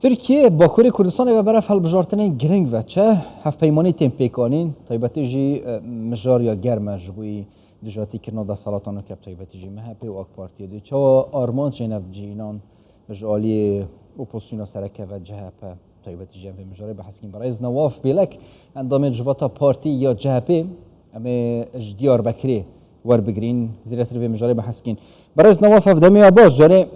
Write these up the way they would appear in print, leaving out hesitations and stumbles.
ترکیه باکوری کردستان و برای هەڵبژارتنê گرنگ و چه هەفپەیمانî tên pêkanîn taybetî jî mijariya germ ji bo dijatîkirina desthilatana kep taybetî jî MHP û AK Partiye dê çawa armançên ev cînan ji aliyê opozisyona serekeve CHP taybetî jî em vê mijarê behezkîn berez Nawaf Bêlek endamê civata partî ya CHP em ê ji Diyarbekirê werbigirîn zêdetir vê mijarê behezkîn berez Nawaf ev demê ya baş canê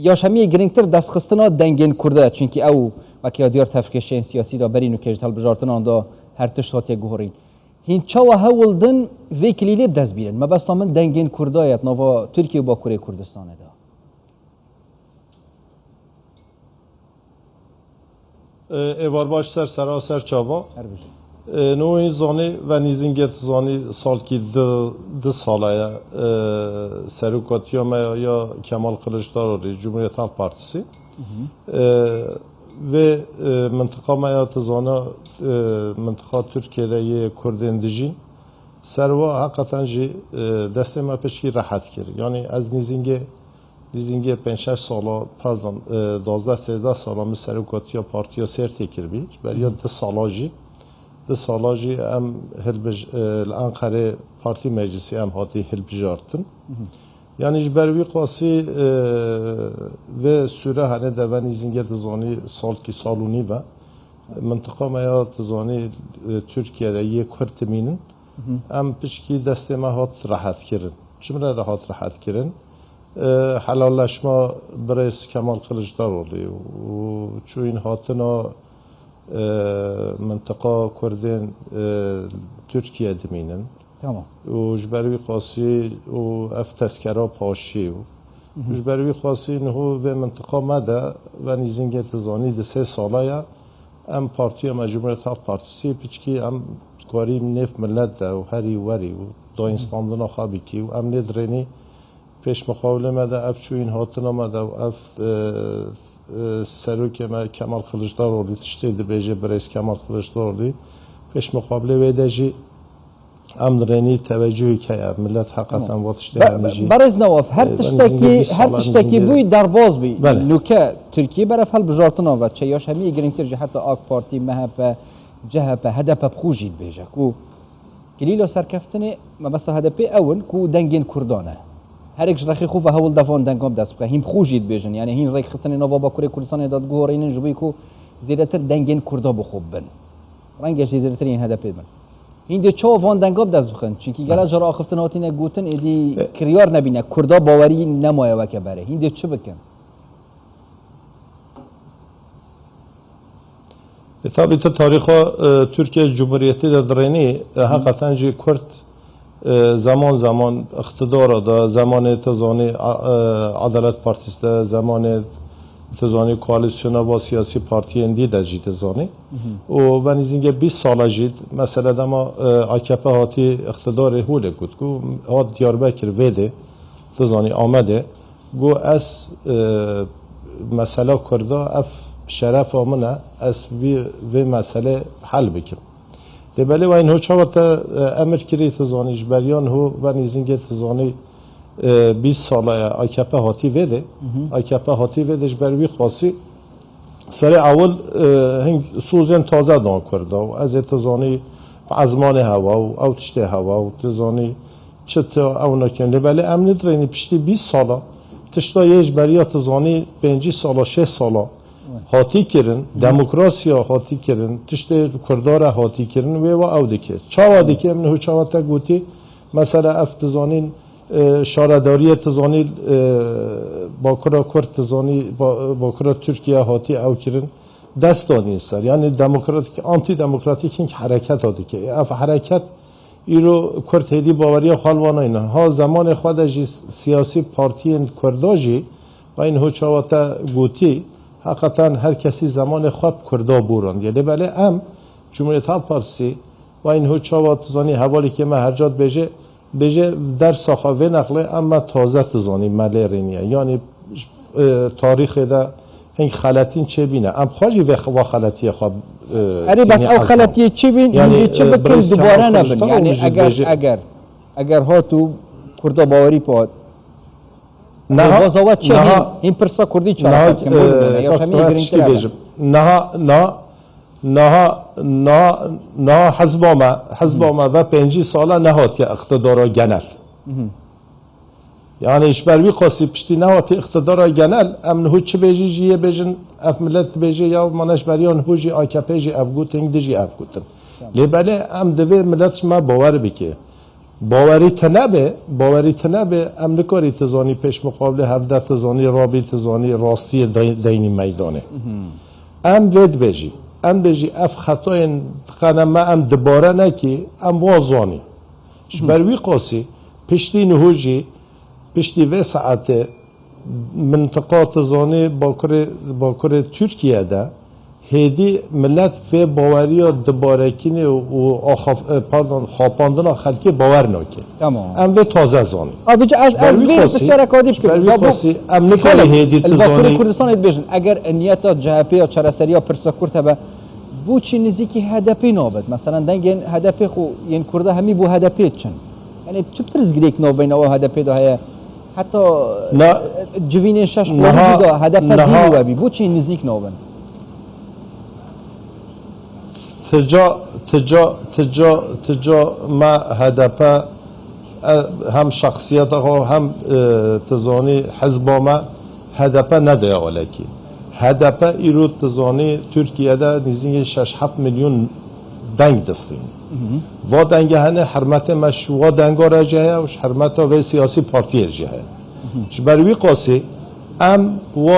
یاشمی گرینگتر دستخستنا دنگین کرده چونکی او وکیا دیار تفکیشین سیاسی دا برین و کجتال بجارتن آن دا هر تشتاتی گوهرین هین چاوا هولدن ویکلیلی بدست بیرن ما بس من دنگین کرده ایت نوا ترکیه با کره کردستان دا ایوار باش سراسر چاوا نو این زانی و نیزینگت زانی سال کی ده ساله سروکاتیا ما یا کمال کلشداری جمهوریت حق پارتیسی و منطقه ما یا تزانا منطقه ترکیه یه کردین دژین سروا حقیقتا جی دست ما پیشکی راحت کرد یعنی از نیزینگه 5-6 ساله پردان 12-13 ساله می سروکاتیا پارتیا سرتی کرد بیش برای 2 ساله جی ده سالاجی ام هلبج الانقره پارتی مجلسی ام هاتی هلبجارتن یعنی جبروی قاسی و سوره هنه دوان ایزینگه دزانی سال کی سالونی و منطقه مایا دزانی ترکیه ده یک کرد مینن ام پشکی دست ما هات راحت کرن چمره راحت کرن حلالشما برس کمال کلشدار ولی و چون این هاتنا منطقه کردن ترکیه دمینن تمام و جبروی قاسی و اف تذکره پاشی و جبروی قاسی نه و منطقه مده و نیزینگه تزانی ده 3 ساله یا ام پارتی ام جمهوریت حق پارتیسی پیچکی ام کاری نف ملت ده و هری وری و دا اینستاندنا خوابی کی و ام ندرینی پیش مقابله مده اف چو این هاتنا مده و اف سروک ما کمال کلشداروğlu تشتید بیجه برایس کمال کلشداروğlu پیش مقابله ویدجی امرنی توجهی که ملت حقیقتا واتشته همیجی برایس نواف هر تشتکی بوی درباز بی نوکه ترکیه برای فعل بجارتنا و چیاش همی گرینگتر حتی آک پارتی MHP CHP HDP بخوجید بیجه کو کلیلا سرکفتنه ما بس HDP اول کو دنگین کردانه هر یک رخی خوب هول دفعه دنگام دست بکه هیم خوشید بیشن یعنی هین رخ خستن نوا با کره کردستان داد گوهرین جوی کو زیادتر دنگین کردا بخوب بن رنگش زیادتر این هدف بن هین دی چو وان دنگام دست بخن چونکی گلا جرا آخفتن هاتینه گوتن ایدی کریار نبینه کردا باوری نمایه وکه بره هین دی چه بکن طبعا تاریخ ترکیه جمهوریتی درینی حقیقتا جی کرد زمان اقتدار دا زمان تزانی عدالت پارتیست دا زمان تزانی کوالیسیون با سیاسی پارتی اندی دا جی تزانی و نیزینگه 20 ساله جید مثلا دما AKP هاتی اقتدار هوله گود گو هات دیاربکر ویده تزانی آمده گو از مسئله کرده اف شرف آمنه از وی مسئله حل بکن دبلی و این هوچاوت امر کری تزانی جبریان هو و نیزینگه تزانی 20 ساله AKP هاتی ویده AKP هاتی ویده جبروی خاصی سر اول هنگ سوزن تازه دان کرده و از تزانی ازمان هوا و او تشته هوا و تزانی چطور او نکن دبلی امن درینی پشتی 20 ساله تشتا یه جبریا تزانی 5 ساله 6 ساله هاتی کردن دموکراسیا هاتی کردن تشت کردار هاتی کردن و او دکه چاوا دکه من هو چاوا تا گوتی مثلا افتزانین شارداری تزانی با کرا کرد تزانی با کرا ترکیه هاتی او کردن دستانی سر یعنی دموکراتیک آنتی دموکراتیک این حرکت هاتی که اف حرکت ایرو کرد هدی باوری خالوانه اینا ها زمان خودش سیاسی پارتی کرداجی و این هو چاوا تا گوتی حقیقتا هر کسی زمان خواب کردا بورند یعنی بله ام جمهوریت حق پارتیسی و این هو چاوات زانی حوالی که ما هر جات بجه در ساخاوه نقله اما تازه تزانی ملرینیه یعنی تاریخ ده هنگ خلطین چه بینه ام خواهی و خلطی خواب اری بس او خلطی چه بین یعنی چه بکن دوباره نبین یعنی اگر ها تو کردا باوری پاد نه بازاوا چه این پرسا کردی چرا که مولونه یا شمی گرینگ تر نه حزب ما و 5 ساله نهاد که اقتدار گنل یعنی ايش بروي قاسي پشتی نهات اقتدار گنل امن هو چه بیجی جیه بیجن اف ملت بیجی یا منش بریان هو جی آکپی جی افگوتن دی جی افگوتن لیباله ام دوی ملت ما باور بکه باوری تنبه ام نکاری تزانی پیش مقابل 17 تزانی رابی تزانی راستی دینی میدانه ام وید بیجی اف خطای خانم ام دباره نکی ام وازانی اش بروي قاسي پشتی نهوجی پشتی و ساعت منطقات زانی باکر ترکیه ده هدی ملت و باوری دباره کنی و خاپاندن خلکی باور نکه تمام ام و تازه زانی اویج از بیر بسیار کادی بکن ام نکالی هدی تزانی کردستان بیشن اگر نیت جهپی یا چراسری یا پرسکورت به بو چی نزیکی هدفی نابد مثلا دنگن هدفی خو ین کرده همی بو هدفی چن یعنی چه پرز گریک نابین او هدفی ده هیا حتی جوین شش قرنی ده هدفی دیو بی بو چی نزیک نابن تجا ما هدفه هم شخصیت ها هم تزانی حزب ما هدفه نده اولکی هدفه ایرو تزانی ترکیه ده نزدیک 6-7 میلیون دنگ دستیم و دنگ هنه حرمت مشروع دنگ را جهه و حرمت و سیاسی پارتی جهه بروی قاسی ام و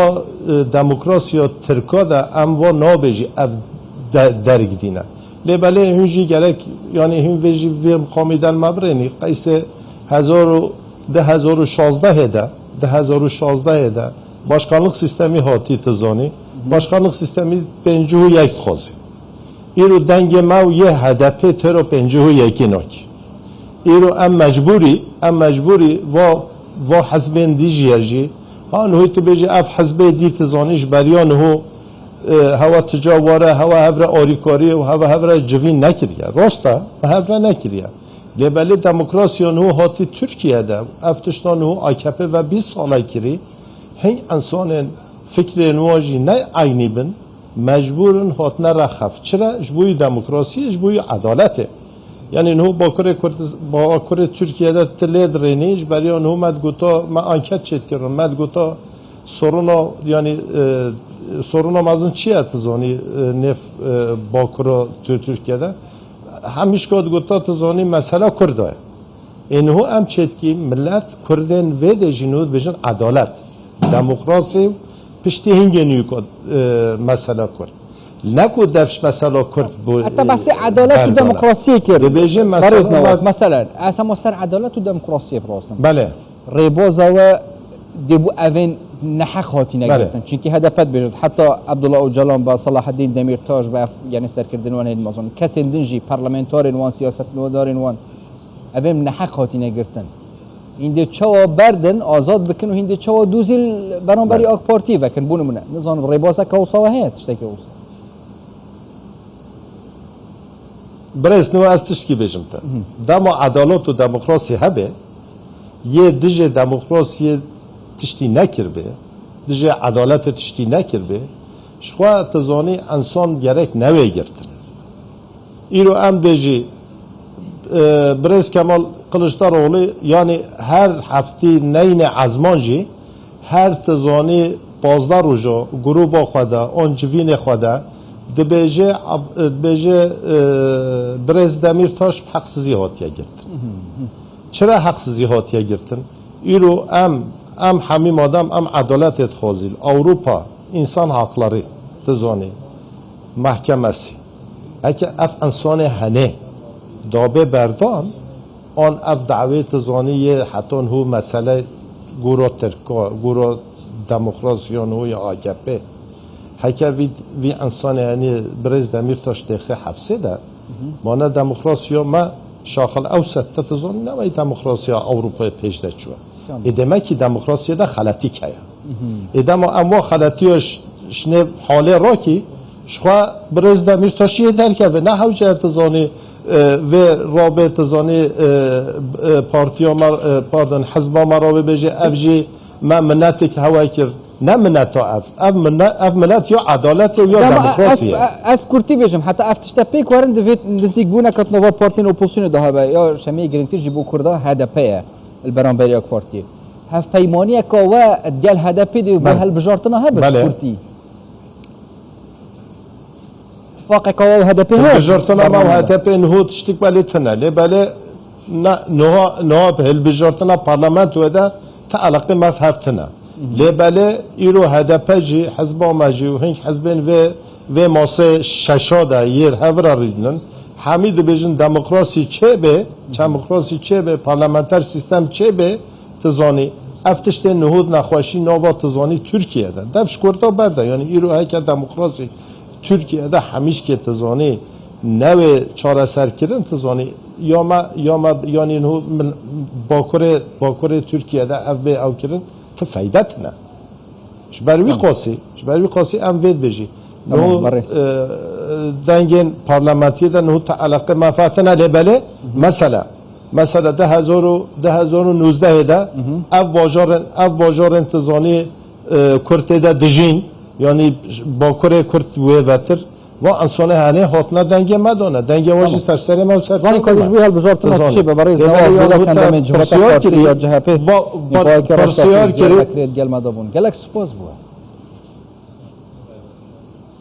دموکراسی ترکا ده ام و نابجی اف درگ دینه لیباله هنجی گلک یعنی هن ویجی ویم خامیدن مبرنی قیس 2016 ده باشقانلıq سیستمی هاتی تزانی باشقانلıq سیستمی 51 خوازی ایرو دنگ ما یه هدفه ترو 51 ناکی ایرو ام مجبوری و حزبین دی جیرجی هان هوی تو بیجی اف حزبه دی تزانیش بریان هوا تجاوره هوا هفره آریکاری و هوا جوین نکریه راسته هفره نکریه لیبالی دموکراسیون هو هاتی ترکیه ده افتشتان هو آکپه و 20 ساله کری هنگ انسان فکر نواجی نه عینی بن مجبورن هاتنه رخف چرا؟ جبوی دموکراسی جبوی عدالته یعنی نهو با کره ترکیه ده تلید رینیج برای نهو مدگوتا ما انکت چید کردم مدگوتا سرونا یعنی سرونا مازن چیه تزانی نف با کره ترکیه ده همیش گوتا تزانی مسئله کرده اینهو ام چید که ملت کردن ویده جنود بجن عدالت دموکراسی پشتی هنگی نیو کد مسئله کرد نکو دفش مسئله کرد حتی بحث عدالت و دموکراسی کرد ببیجه مثلا اصلا سر عدالت و دموکراسی براسم بله ریبازا و دیبو اوین نحق هاتی نگرفتن چونکه هدفت بجد حتی عبدالله اوجلان با صلاح الدین دمیرتاج با یعنی سرکردن وان هید مازن کسی دنجی پارلمانتارین وان سیاست نودارین وان اوین نحق هاتی نگرفتن هنده چوا بردن آزاد بکن و هنده چوا دوزیل برانبری آک پارتی وکن بونمونه نظام ریبازا که اوصاوه هید تشتاکی اوصا برس نو از تشکی بجم تا دما عدالت و دموکراسی هبه یه دجه دموکراسی تشتی نکر به دجه عدالت تشتی نکر به شخوا تزانی انسان گرک نوی گرتن ایرو ام بجی برس کمال قلشتر اولی یعنی هر هفته نین عزمانجی هر تزانی 15 روزا گروه خدا اون جوین خدا دبیجه برز دمیرتاش حقسزی هاتیه گرتن چرا حقسزی هاتیه گرتن ایرو ام همین آدم ام عدالت اتخاذیل اروپا انسان حقları تزانی محکمسی اگه اف انسان هنه دابه بردان آن اف دعوی تزانی حتی هو مسئله گورا ترکا گورا دموکراسیون هو یا آگپه هکه وی انسان یعنی برز دمیرتاش دخه حفظه ده مانه دموکراسیا ما شاخل اوسط تزانی نوی دموکراسیا اروپا پیش ده چوه ادامه کی دموکراسی ده خلطی که ادامه اما خلطیش شنه حاله را کی شخوا برز دمیرتاشی درکه و نه حوجه تزانی و رابط تزانی پارتیا پاردن حزب ما را بجه افجی ما مناتی که هوای کرد نه منات اف منات یا عدالت یا دموکراسی از کورتی بیشم حتی افتشتا پیک ورن دوید نزیک بونه کت نوا پارتین اپوزیسیون ده ها یا شمی گرینتی جیبو کرده هدفه البرانبری یک پارتی هف پیمانی که و دیال هدفی دی به هل بجارتنا ها بس کورتی اتفاق که و هدفی ها بجارتنا ما و هدفی نهو تشتیک بله تنه لی بله نه به هل بجارتنا پارلمان تو ده تعلق ما فهفتنا لی بله ایرو هدفه جی حزب آماجی و هنگ حزبین و ماسه ششاده یر هفره ریدنن حمید بیشن دموکراسی چه به دموکراسی چه به پارلمانتر سیستم چه به تزانی افتشت نهود نخواشی نوا تزانی ترکیه ده دفش کرتا برده یعنی ایرو هیکل دموکراسی ترکیه ده همیش که تزانی نوع چاره سر کردن تزانی یا ما یعنی نهود باکور ترکیه ده اف به او کردن تفایدت نه شبروی قاسی ام وید بجی نو دنگین پارلمانتی ده نهود علاقه مفاتنا لبله مثلا 2019 ده اف باجار انتظانی کرت ده دجین یعنی باکور کرت و وتر و انسان هنه هاتنا دنگ مدانه دنگ واجی سرسری ما سر زانی کالیش بی هل بجارتنا تشی به برای زنوار بوده کندم جبهت پارتی یا جهپی پرسیار کردی گل مدابون گلک سپاس بوده